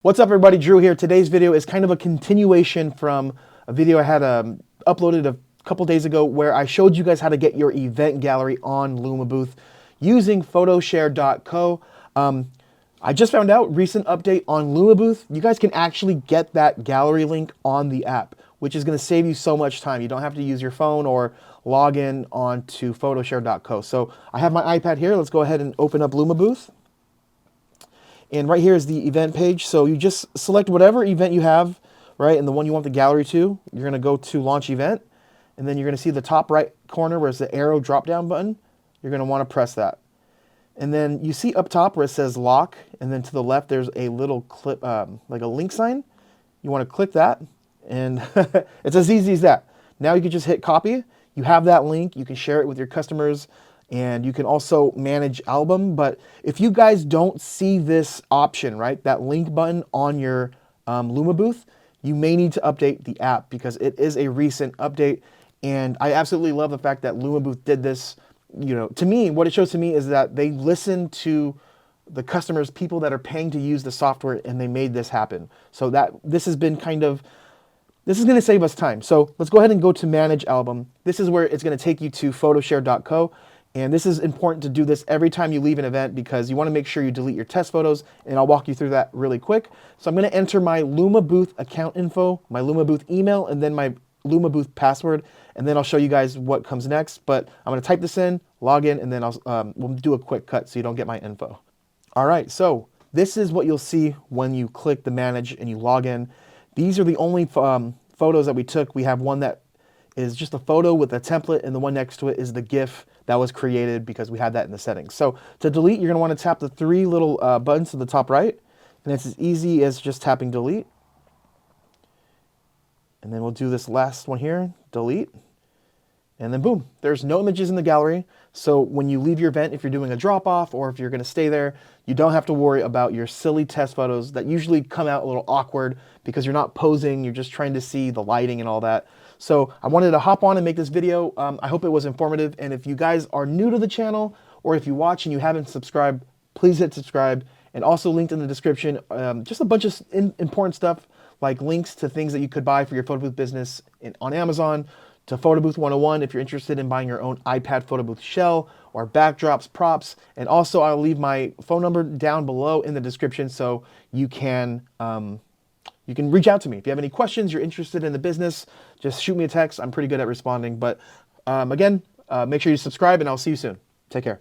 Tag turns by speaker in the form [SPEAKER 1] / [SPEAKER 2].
[SPEAKER 1] What's up everybody, Drew here. Today's video is kind of a continuation from a video I had uploaded a couple days ago where I showed you guys how to get your event gallery on Lumabooth using photoshare.co. I just found out, recent update on Lumabooth, you guys can actually get that gallery link on the app, which is going to save you so much time. You don't have to use your phone or log in onto photoshare.co. So I have my iPad here. Let's go ahead and open up Lumabooth. And right here is the event page. So you just select whatever event you have, right? And the one you want the gallery to, you're going to go to launch event. And then you're going to see the top right corner where it's the arrow drop down button. You're going to want to press that. And then you see up top where it says lock. And then to the left, there's a little clip, like a link sign. You want to click that. And it's as easy as that. Now you can just hit copy. You have that link. You can share it with your customers. And you can also manage album. But if you guys don't see this option, right, that link button on your Lumabooth, you may need to update the app because it is a recent update. And I absolutely love the fact that Lumabooth did this. You know, to me, what it shows to me is that they listen to the customers, people that are paying to use the software, and they made this happen. So that this has been kind of, this is going to save us time. So let's go ahead and go to manage album. This is where it's going to take you to photoshare.co. And this is important to do this every time you leave an event because you want to make sure you delete your test photos, and I'll walk you through that really quick. So I'm going to enter my Lumabooth account info, my Lumabooth email, and then my Lumabooth password, and then I'll show you guys what comes next. But I'm going to type this in, log in, and then we'll do a quick cut so you don't get my info. All right, so this is what you'll see when you click the manage and you log in. These are the only photos that we took. We have one that is just a photo with a template, and the one next to it is the GIF that was created because we had that in the settings. So to delete, you're going to want to tap the three little buttons to the top right, and it's as easy as just tapping delete. And then we'll do this last one here, delete. And then boom, there's no images in the gallery. So when you leave your event, if you're doing a drop off or if you're going to stay there, you don't have to worry about your silly test photos that usually come out a little awkward because you're not posing, you're just trying to see the lighting and all that. So I wanted to hop on and make this video. I hope it was informative. And if you guys are new to the channel, or if you watch and you haven't subscribed, please hit subscribe. And also linked in the description, just a bunch of important stuff like links to things that you could buy for your photo booth business on Amazon, to Photo Booth 101 if you're interested in buying your own iPad photo booth shell or backdrops, props. And also I'll leave my phone number down below in the description so you can reach out to me. If you have any questions, you're interested in the business, just shoot me a text. I'm pretty good at responding. But again, make sure you subscribe, and I'll see you soon. Take care.